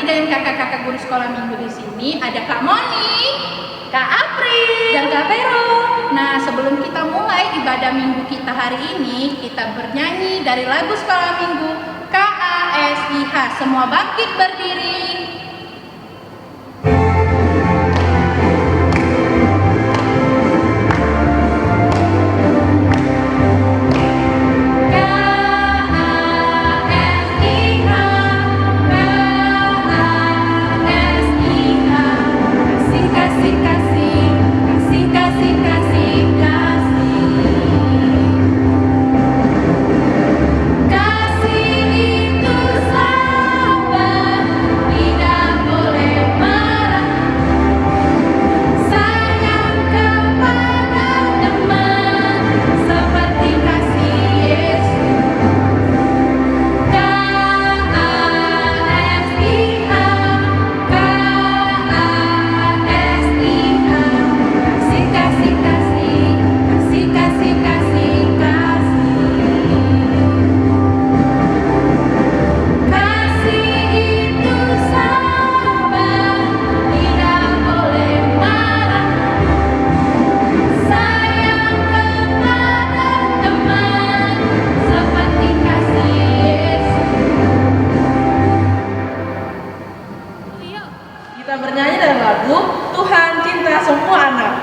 lagi dengan kakak-kakak guru sekolah minggu di sini. Ada Kak Moni, Kak April, dan Kak Vero. Nah, sebelum kita mulai ibadah minggu kita hari ini, kita bernyanyi dari lagu sekolah minggu KASIH. Semua bangkit berdiri. Kita bernyanyi dalam lagu Tuhan Cinta Semua Anak.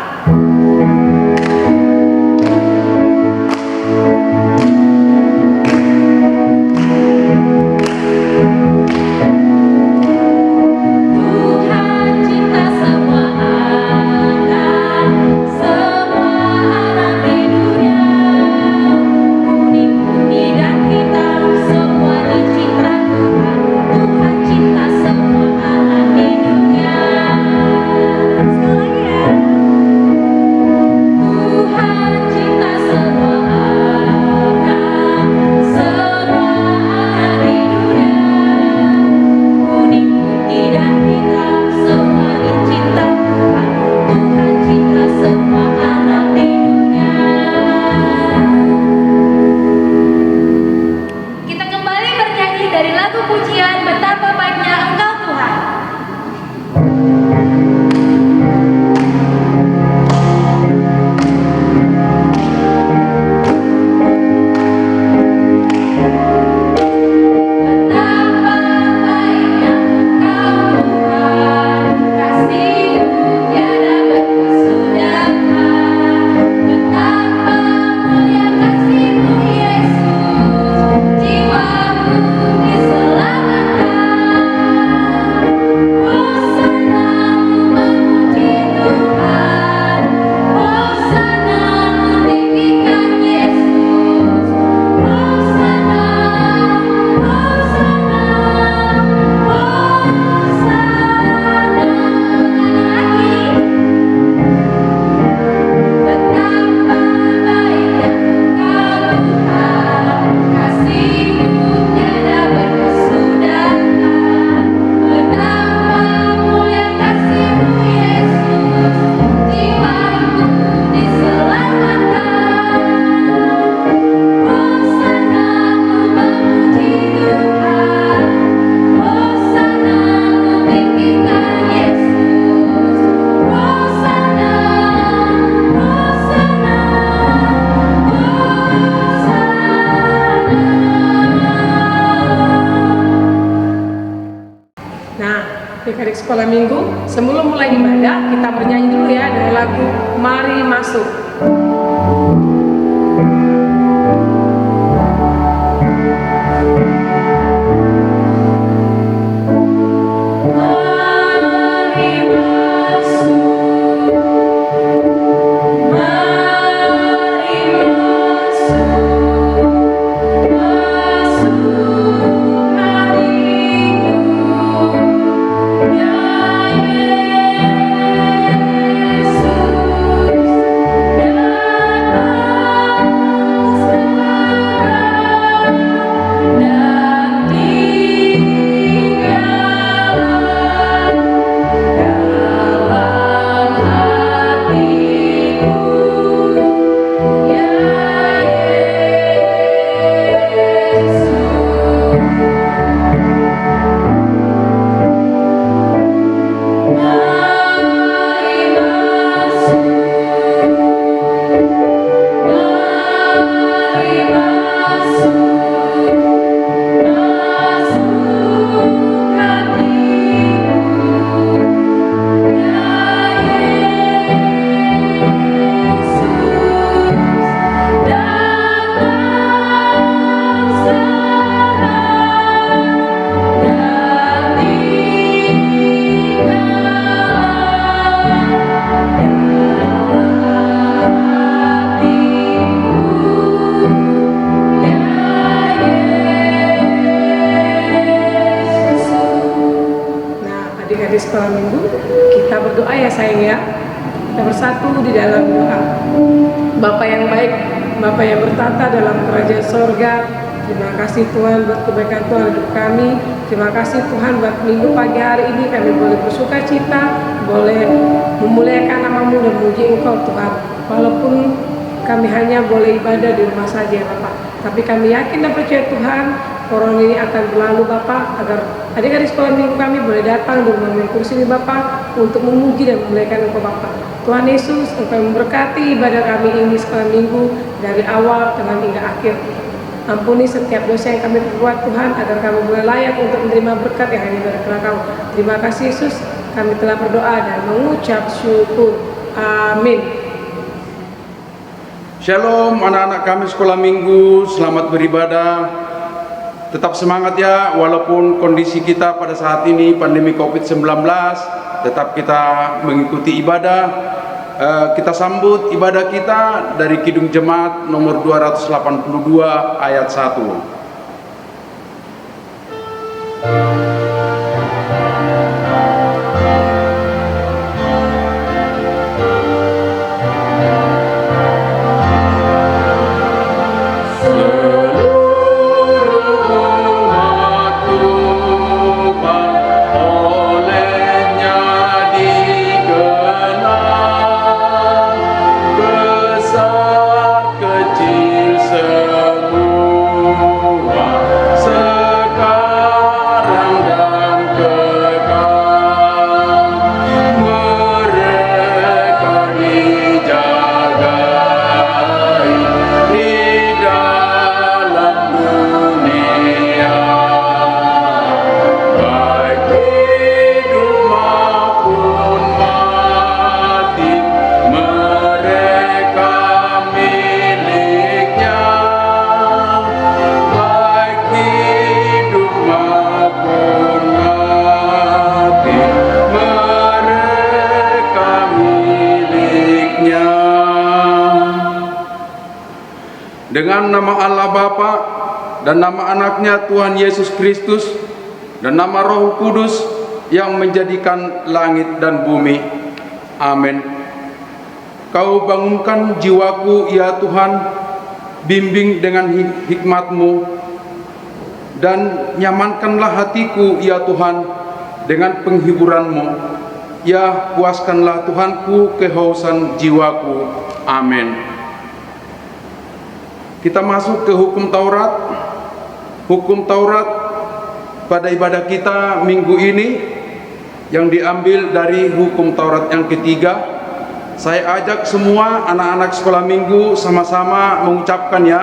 Adik-adik sekolah minggu, sebelum mulai ibadah, kita bernyanyi dulu ya dengan lagu Mari Masuk. Yesus, adik-adik sekolah minggu, kita berdoa ya sayang ya. Kita bersatu di dalam doa. Bapa yang baik, Bapa yang bertata dalam kerajaan sorga, terima kasih Tuhan buat kebaikan Tuhan hidup kami. Terima kasih Tuhan buat minggu pagi hari ini kami boleh bersuka cita, boleh memuliakan nama-Mu dan memuji Engkau Tuhan. Walaupun kami hanya boleh ibadah di rumah saja ya Bapak, tapi kami yakin dan percaya Tuhan corona ini akan berlalu Bapak, agar adik-adik sekolah minggu kami boleh datang di rumah kursi ini Bapak untuk memuji dan memuliakan Engkau Bapak. Tuhan Yesus, Engkau memberkati ibadah kami ini sekolah minggu dari awal Tuhan hingga akhir. Ampuni setiap dosa yang kami perbuat Tuhan, agar kami boleh layak untuk menerima berkat yang hanya dari Kau. Terima kasih Yesus, kami telah berdoa dan mengucap syukur. Amin. Shalom anak-anak kami sekolah minggu, selamat beribadah. Tetap semangat ya, walaupun kondisi kita pada saat ini pandemi COVID-19, tetap kita mengikuti ibadah. Kita sambut ibadah kita dari Kidung Jemaat nomor 282 ayat 1. Dengan nama Allah Bapa dan nama anaknya Tuhan Yesus Kristus dan nama Roh Kudus yang menjadikan langit dan bumi. Amin. Kau bangunkan jiwaku ya Tuhan, bimbing dengan hikmat-Mu, dan nyamankanlah hatiku ya Tuhan dengan penghiburan-Mu. Ya, puaskanlah Tuhanku kehausan jiwaku. Amin. Kita masuk ke hukum Taurat. Hukum Taurat pada ibadah kita minggu ini yang diambil dari hukum Taurat yang ketiga. Saya ajak semua anak-anak sekolah minggu sama-sama mengucapkan ya,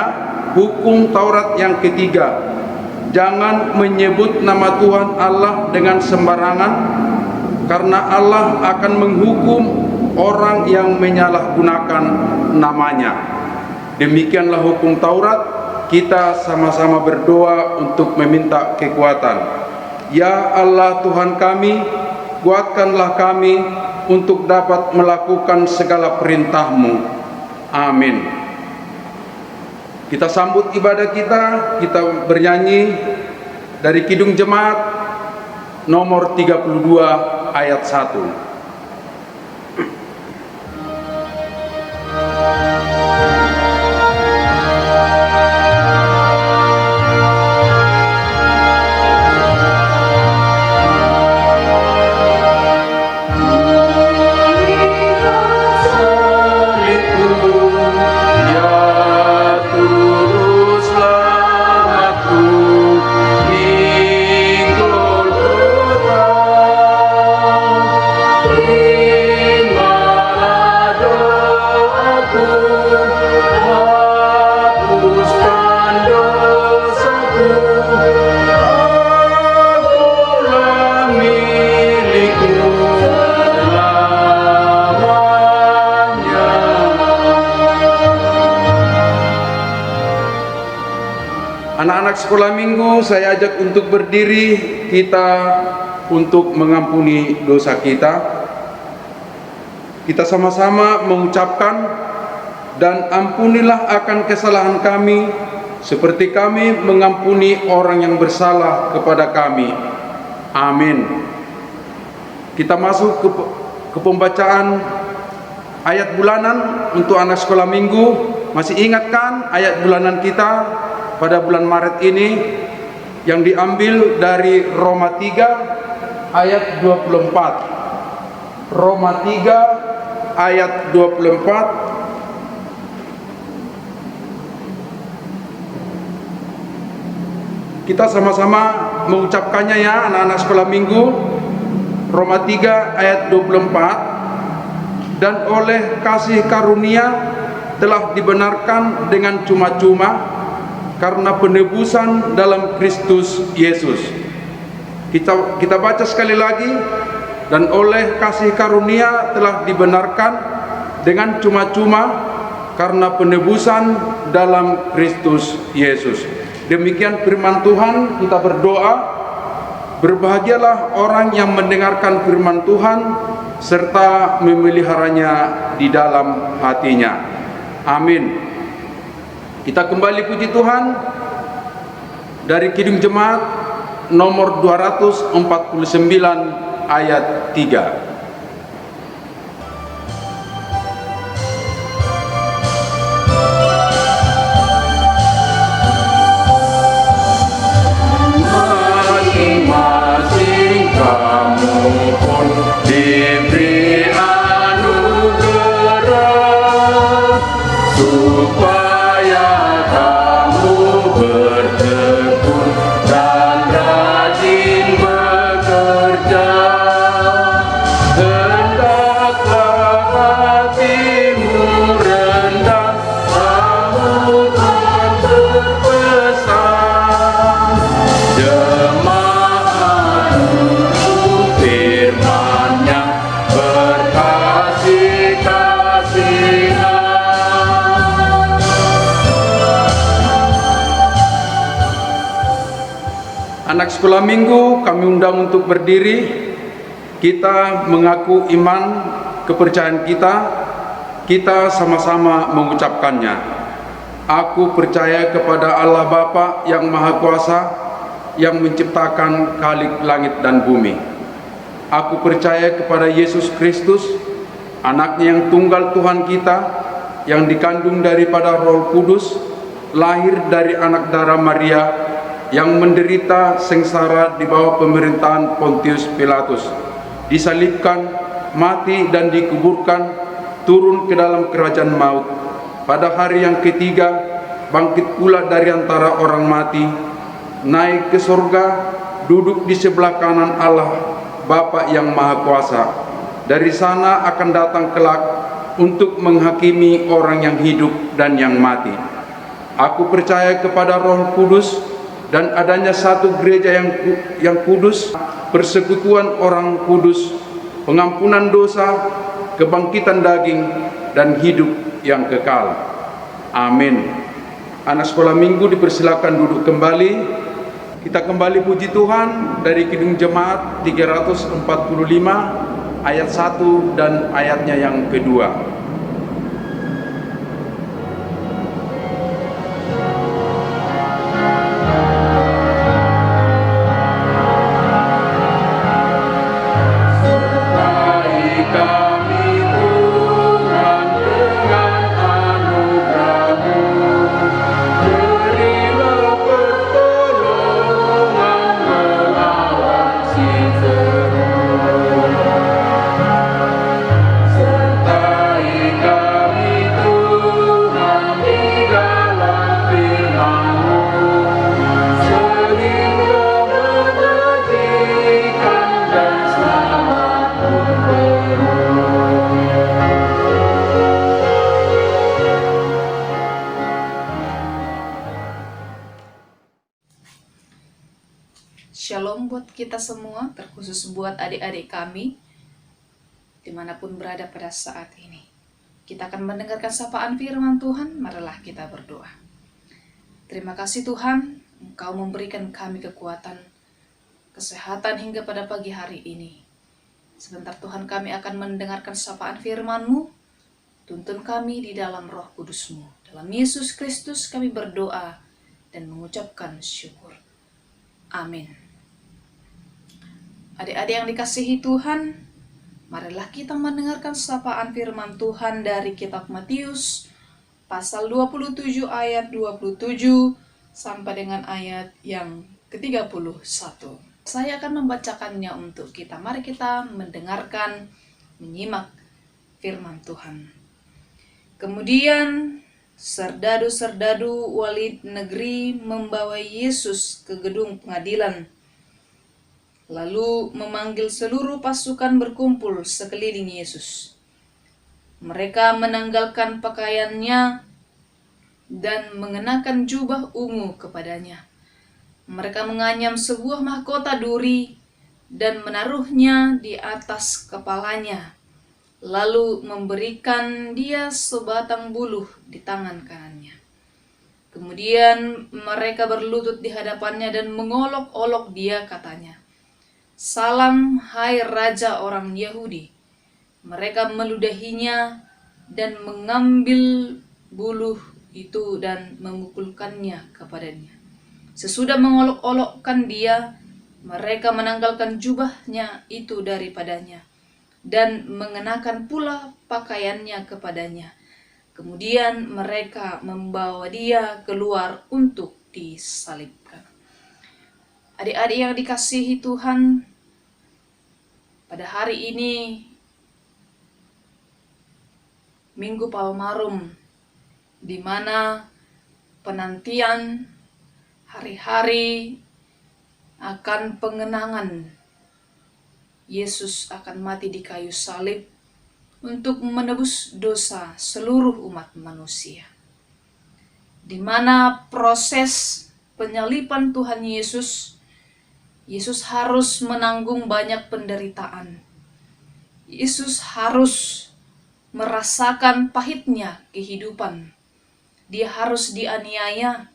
hukum Taurat yang ketiga. Jangan menyebut nama Tuhan Allah dengan sembarangan, karena Allah akan menghukum orang yang menyalahgunakan namanya. Demikianlah hukum Taurat. Kita sama-sama berdoa untuk meminta kekuatan. Ya Allah Tuhan kami, kuatkanlah kami untuk dapat melakukan segala perintah-Mu. Amin. Kita sambut ibadah kita bernyanyi dari Kidung Jemaat nomor 32 ayat 1. Anak-anak sekolah minggu, saya ajak untuk berdiri, kita untuk mengampuni dosa kita. Kita sama-sama mengucapkan, dan ampunilah akan kesalahan kami, seperti kami mengampuni orang yang bersalah kepada kami. Amin. Kita masuk ke pembacaan ayat bulanan untuk anak sekolah minggu. Masih ingat kan ayat bulanan kita pada bulan Maret ini yang diambil dari Roma 3 ayat 24. Roma 3 ayat 24. Kita sama-sama mengucapkannya ya anak-anak sekolah minggu. Roma 3 ayat 24. Dan oleh kasih karunia telah dibenarkan dengan cuma-cuma karena penebusan dalam Kristus Yesus. Kita baca sekali lagi. Dan oleh kasih karunia telah dibenarkan dengan cuma-cuma karena penebusan dalam Kristus Yesus. Demikian firman Tuhan. Kita berdoa. Berbahagialah orang yang mendengarkan firman Tuhan serta memeliharanya di dalam hatinya. Amin. Kita kembali puji Tuhan dari Kidung Jemaat nomor 249 ayat 3. Anak sekolah minggu, kami undang untuk berdiri. Kita mengaku iman kepercayaan kita. Kita sama-sama mengucapkannya. Aku percaya kepada Allah Bapa yang Maha Kuasa, yang menciptakan khalik langit dan bumi. Aku percaya kepada Yesus Kristus, anaknya yang tunggal Tuhan kita, yang dikandung daripada Roh Kudus, lahir dari anak darah Maria, yang menderita sengsara di bawah pemerintahan Pontius Pilatus, disalibkan, mati dan dikuburkan, turun ke dalam kerajaan maut. Pada hari yang ketiga, bangkit pula dari antara orang mati, naik ke surga, duduk di sebelah kanan Allah Bapa yang Maha Kuasa. Dari sana akan datang kelak untuk menghakimi orang yang hidup dan yang mati. Aku percaya kepada Roh Kudus dan adanya satu gereja yang kudus, persekutuan orang kudus, pengampunan dosa, kebangkitan daging, dan hidup yang kekal. Amin. Anak sekolah minggu dipersilakan duduk kembali. Kita kembali puji Tuhan dari Kidung Jemaat 345 ayat 1 dan ayatnya yang kedua. Shalom buat kita semua, terkhusus buat adik-adik kami dimanapun berada pada saat ini. Kita akan mendengarkan sapaan firman Tuhan, marilah kita berdoa. Terima kasih Tuhan, Engkau memberikan kami kekuatan, kesehatan hingga pada pagi hari ini. Sebentar Tuhan kami akan mendengarkan sapaan firman-Mu, tuntun kami di dalam Roh Kudus-Mu. Dalam Yesus Kristus kami berdoa dan mengucapkan syukur. Amin. Adik-adik yang dikasihi Tuhan, Marilah kita mendengarkan sapaan firman Tuhan dari kitab Matius pasal 27 ayat 27 sampai dengan ayat yang ke-31. Saya akan membacakannya untuk kita. Mari kita mendengarkan, menyimak firman Tuhan. Kemudian serdadu-serdadu wali negeri membawa Yesus ke gedung pengadilan, lalu memanggil seluruh pasukan berkumpul sekeliling Yesus. Mereka menanggalkan pakaiannya dan mengenakan jubah ungu kepadanya. Mereka menganyam sebuah mahkota duri dan menaruhnya di atas kepalanya, lalu memberikan dia sebatang buluh di tangan kanannya. Kemudian mereka berlutut di hadapannya dan mengolok-olok dia, katanya, "Salam, hai Raja orang Yahudi." Mereka meludahinya dan mengambil buluh itu dan memukulkannya kepadanya. Sesudah mengolok-olokkan dia, mereka menanggalkan jubahnya itu daripadanya dan mengenakan pula pakaiannya kepadanya. Kemudian mereka membawa dia keluar untuk disalibkan. Adik-adik yang dikasihi Tuhan, pada hari ini Minggu Palmarum, di mana penantian hari-hari akan pengenangan Yesus akan mati di kayu salib untuk menebus dosa seluruh umat manusia. Di mana proses penyaliban Tuhan Yesus harus menanggung banyak penderitaan. Yesus harus merasakan pahitnya kehidupan. Dia harus dianiaya.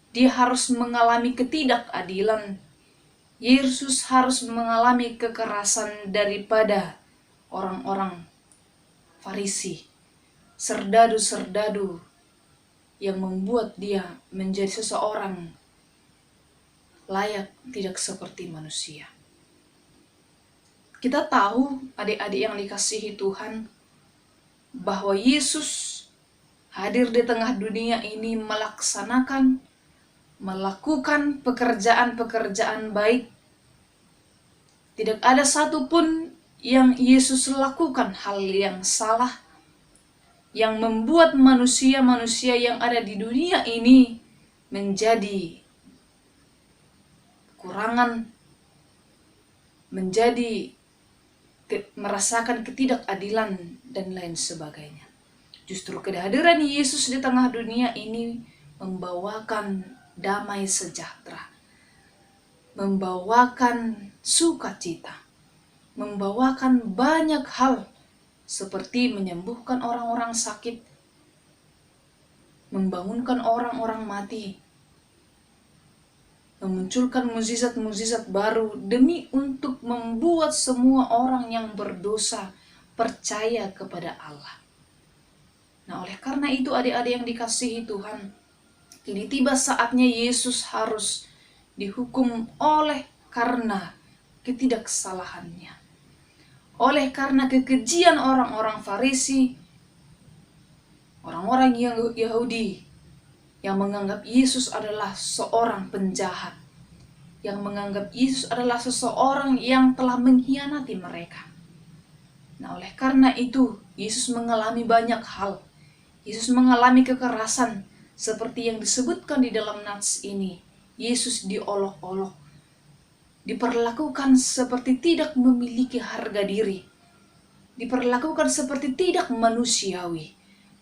Dia harus mengalami ketidakadilan. Yesus harus mengalami kekerasan daripada orang-orang Farisi, serdadu-serdadu yang membuat dia menjadi seseorang layak tidak seperti manusia. Kita tahu, adik-adik yang dikasihi Tuhan, bahwa Yesus hadir di tengah dunia ini melakukan pekerjaan-pekerjaan baik. Tidak ada satupun yang Yesus lakukan hal yang salah, yang membuat manusia-manusia yang ada di dunia ini menjadi kekurangan, merasakan ketidakadilan dan lain sebagainya. Justru kehadiran Yesus di tengah dunia ini membawakan damai sejahtera, membawakan sukacita, membawakan banyak hal seperti menyembuhkan orang-orang sakit, membangunkan orang-orang mati, memunculkan mukjizat-mukjizat baru demi untuk membuat semua orang yang berdosa percaya kepada Allah. Nah, oleh karena itu adik-adik yang dikasihi Tuhan, kini tiba saatnya Yesus harus dihukum oleh karena ketidaksalahannya. Oleh karena kekejian orang-orang Farisi, orang-orang Yahudi yang menganggap Yesus adalah seorang penjahat, yang menganggap Yesus adalah seseorang yang telah mengkhianati mereka. Nah, oleh karena itu, Yesus mengalami banyak hal. Yesus mengalami kekerasan, seperti yang disebutkan di dalam nats ini. Yesus diolok-olok, diperlakukan seperti tidak memiliki harga diri, diperlakukan seperti tidak manusiawi.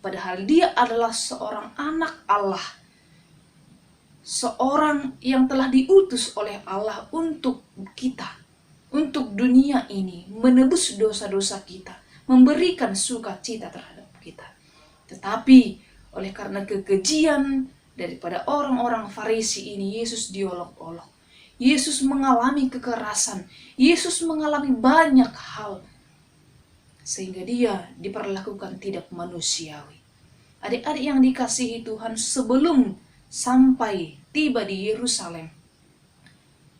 Padahal dia adalah seorang anak Allah, seorang yang telah diutus oleh Allah untuk kita, untuk dunia ini, menebus dosa-dosa kita, memberikan sukacita terhadap kita. Tetapi oleh karena kekejian daripada orang-orang Farisi ini, Yesus diolok-olok. Yesus mengalami kekerasan, Yesus mengalami banyak hal, sehingga dia diperlakukan tidak manusiawi. Adik-adik yang dikasihi Tuhan, sebelum sampai tiba di Yerusalem,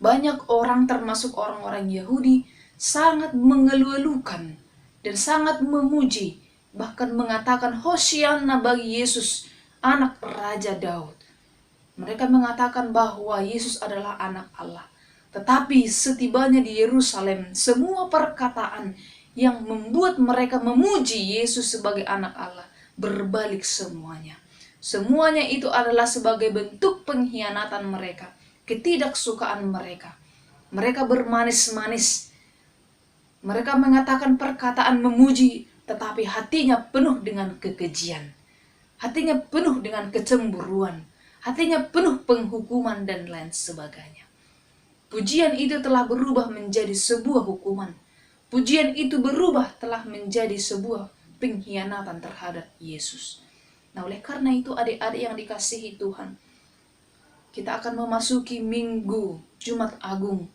banyak orang termasuk orang-orang Yahudi sangat mengeluh-elukan dan sangat memuji, bahkan mengatakan Hosianna bagi Yesus, anak Raja Daud. Mereka mengatakan bahwa Yesus adalah anak Allah. Tetapi setibanya di Yerusalem, semua perkataan yang membuat mereka memuji Yesus sebagai anak Allah berbalik semuanya. Semuanya itu adalah sebagai bentuk pengkhianatan mereka, ketidaksukaan mereka. Mereka bermanis-manis. Mereka mengatakan perkataan memuji, tetapi hatinya penuh dengan kekejian. Hatinya penuh dengan kecemburuan. Hatinya penuh penghukuman dan lain sebagainya. Pujian itu telah berubah menjadi sebuah hukuman. Pujian itu berubah telah menjadi sebuah pengkhianatan terhadap Yesus. Nah, oleh karena itu adik-adik yang dikasihi Tuhan, kita akan memasuki Minggu Jumat Agung,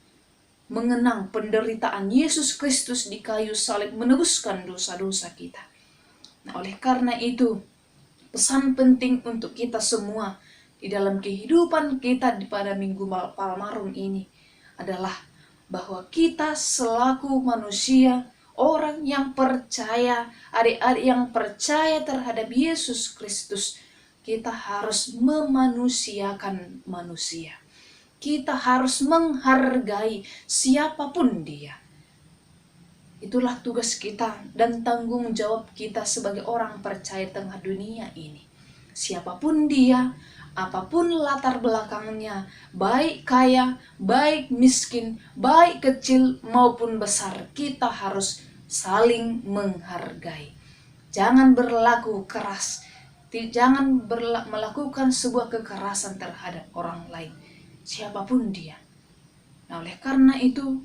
mengenang penderitaan Yesus Kristus di kayu salib menebuskan dosa-dosa kita. Nah, oleh karena itu, pesan penting untuk kita semua di dalam kehidupan kita pada Minggu Palmarum ini adalah bahwa kita selaku manusia, orang yang percaya, adik-adik yang percaya terhadap Yesus Kristus, kita harus memanusiakan manusia. Kita harus menghargai siapapun dia. Itulah tugas kita dan tanggung jawab kita sebagai orang percaya tengah dunia ini. Siapapun dia, apapun latar belakangnya, baik kaya, baik miskin, baik kecil maupun besar, kita harus saling menghargai. Jangan berlaku keras, jangan melakukan sebuah kekerasan terhadap orang lain, siapapun dia. Nah, oleh karena itu,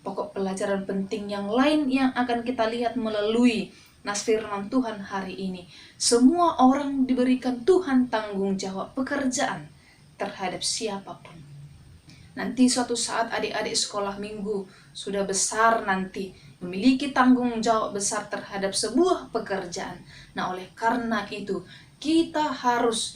pokok pelajaran penting yang lain yang akan kita lihat melalui nas firman Tuhan hari ini, semua orang diberikan Tuhan tanggung jawab pekerjaan terhadap siapapun. Nanti suatu saat adik-adik sekolah minggu sudah besar nanti, memiliki tanggung jawab besar terhadap sebuah pekerjaan. Nah, oleh karena itu, kita harus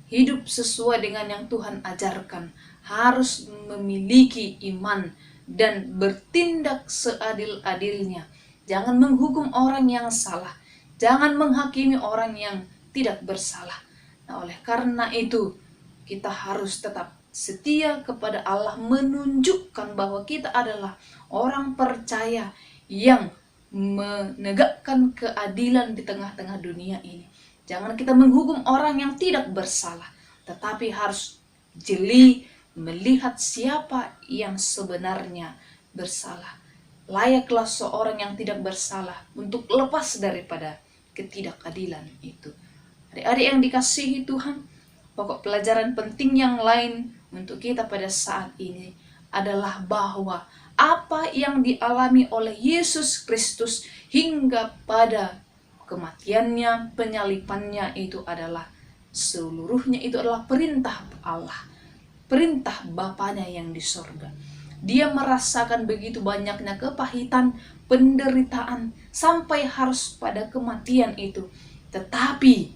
hidup sesuai dengan yang Tuhan ajarkan, harus memiliki iman dan bertindak seadil-adilnya. Jangan menghukum orang yang salah, jangan menghakimi orang yang tidak bersalah. Nah, oleh karena itu, kita harus tetap setia kepada Allah, menunjukkan bahwa kita adalah orang percaya yang menegakkan keadilan di tengah-tengah dunia ini. Jangan kita menghukum orang yang tidak bersalah, tetapi harus jeli melihat siapa yang sebenarnya bersalah. Layaklah seorang yang tidak bersalah untuk lepas daripada ketidakadilan itu. Adik-adik yang dikasihi Tuhan, pokok pelajaran penting yang lain untuk kita pada saat ini adalah bahwa apa yang dialami oleh Yesus Kristus hingga pada kematiannya, penyalipannya itu adalah seluruhnya itu adalah perintah Allah, perintah Bapanya yang di sorga. Dia merasakan begitu banyaknya kepahitan, penderitaan, sampai harus pada kematian itu. Tetapi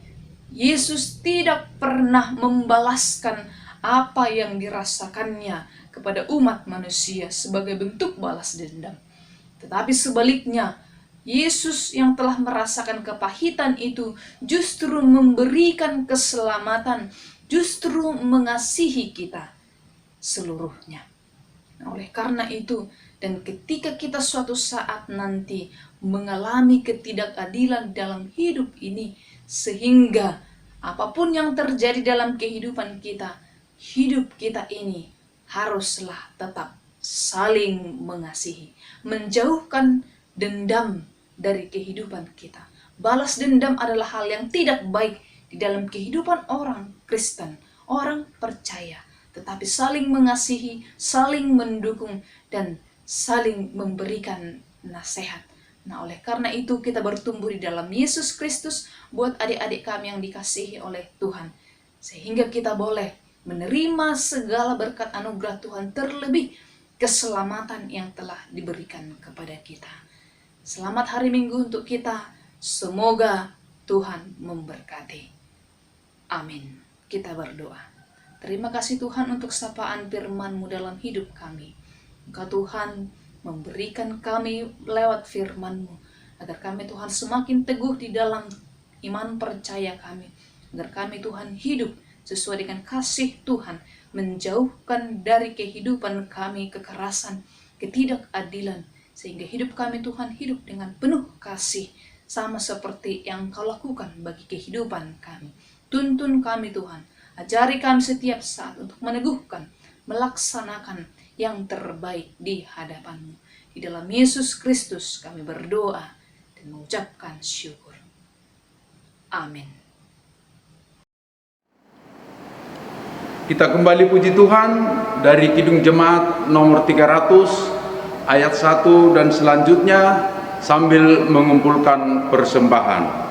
Yesus tidak pernah membalaskan apa yang dirasakannya kepada umat manusia sebagai bentuk balas dendam. Tetapi sebaliknya, Yesus yang telah merasakan kepahitan itu justru memberikan keselamatan, justru mengasihi kita seluruhnya. Nah, oleh karena itu, dan ketika kita suatu saat nanti mengalami ketidakadilan dalam hidup ini, sehingga apapun yang terjadi dalam kehidupan kita, hidup kita ini haruslah tetap saling mengasihi, menjauhkan dendam dari kehidupan kita. Balas dendam adalah hal yang tidak baik di dalam kehidupan orang Kristen, orang percaya. Tetapi saling mengasihi, saling mendukung, dan saling memberikan nasihat. Nah, oleh karena itu kita bertumbuh di dalam Yesus Kristus buat adik-adik kami yang dikasihi oleh Tuhan. Sehingga kita boleh menerima segala berkat anugerah Tuhan, terlebih keselamatan yang telah diberikan kepada kita. Selamat hari Minggu untuk kita. Semoga Tuhan memberkati. Amin. Kita berdoa. Terima kasih Tuhan untuk sapaan firman-Mu dalam hidup kami. Engkau Tuhan memberikan kami lewat firman-Mu, agar kami Tuhan semakin teguh di dalam iman percaya kami, agar kami Tuhan hidup sesuai dengan kasih Tuhan, menjauhkan dari kehidupan kami kekerasan, ketidakadilan, sehingga hidup kami Tuhan hidup dengan penuh kasih, sama seperti yang Kau lakukan bagi kehidupan kami. Tuntun kami Tuhan, ajari kami setiap saat untuk meneguhkan, melaksanakan yang terbaik di hadapan-Mu. Di dalam Yesus Kristus kami berdoa dan mengucapkan syukur. Amin. Kita kembali puji Tuhan dari Kidung Jemaat nomor 300 ayat 1 dan selanjutnya sambil mengumpulkan persembahan.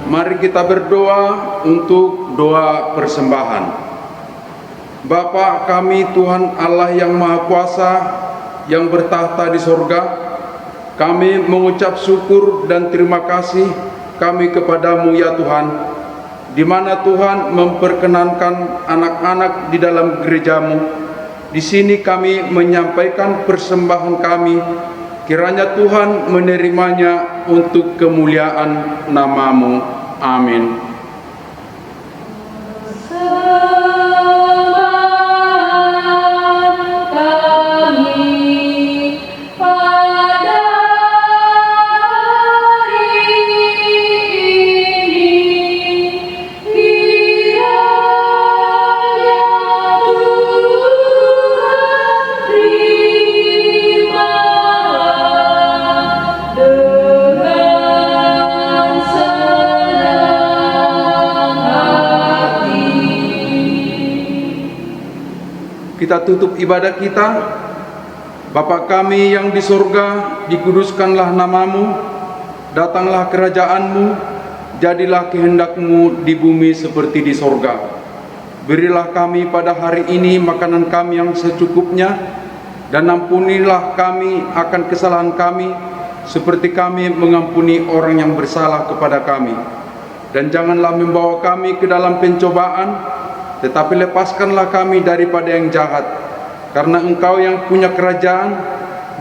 Mari kita berdoa untuk doa persembahan. Bapa kami Tuhan Allah yang Maha Kuasa, yang bertahta di sorga, kami mengucap syukur dan terima kasih kami kepadamu ya Tuhan, di mana Tuhan memperkenankan anak-anak di dalam gerejamu. Di sini kami menyampaikan persembahan kami, kiranya Tuhan menerimanya untuk kemuliaan nama-Mu. Amin. Kita tutup ibadah kita. Bapa kami yang di surga, dikuduskanlah nama-Mu, datanglah kerajaan-Mu, jadilah kehendak-Mu di bumi seperti di surga. Berilah kami pada hari ini makanan kami yang secukupnya, dan ampunilah kami akan kesalahan kami, seperti kami mengampuni orang yang bersalah kepada kami. Dan janganlah membawa kami ke dalam pencobaan, tetapi lepaskanlah kami daripada yang jahat, karena Engkau yang punya kerajaan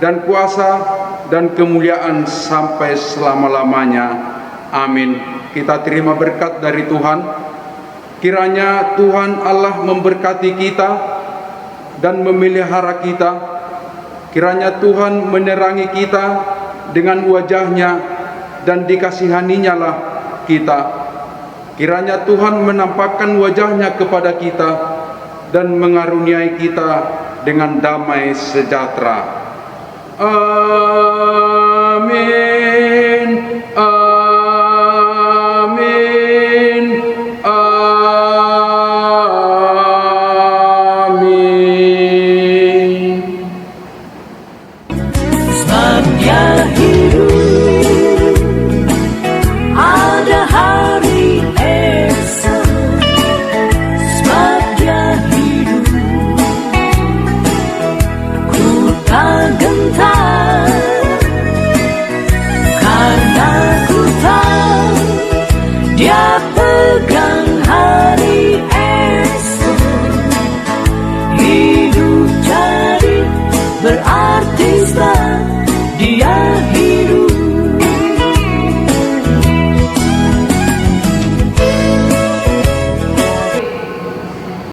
dan kuasa dan kemuliaan sampai selama-lamanya. Amin. Kita terima berkat dari Tuhan. Kiranya Tuhan Allah memberkati kita dan memelihara kita. Kiranya Tuhan menerangi kita dengan wajah-Nya dan dikasihani-Nya lah kita. Kiranya Tuhan menampakkan wajah-Nya kepada kita dan mengaruniai kita dengan damai sejahtera. Amin. Amin. Amin. Saatnya hidup, ada hari esok. Saatnya hidup, ku tak gentar Kristus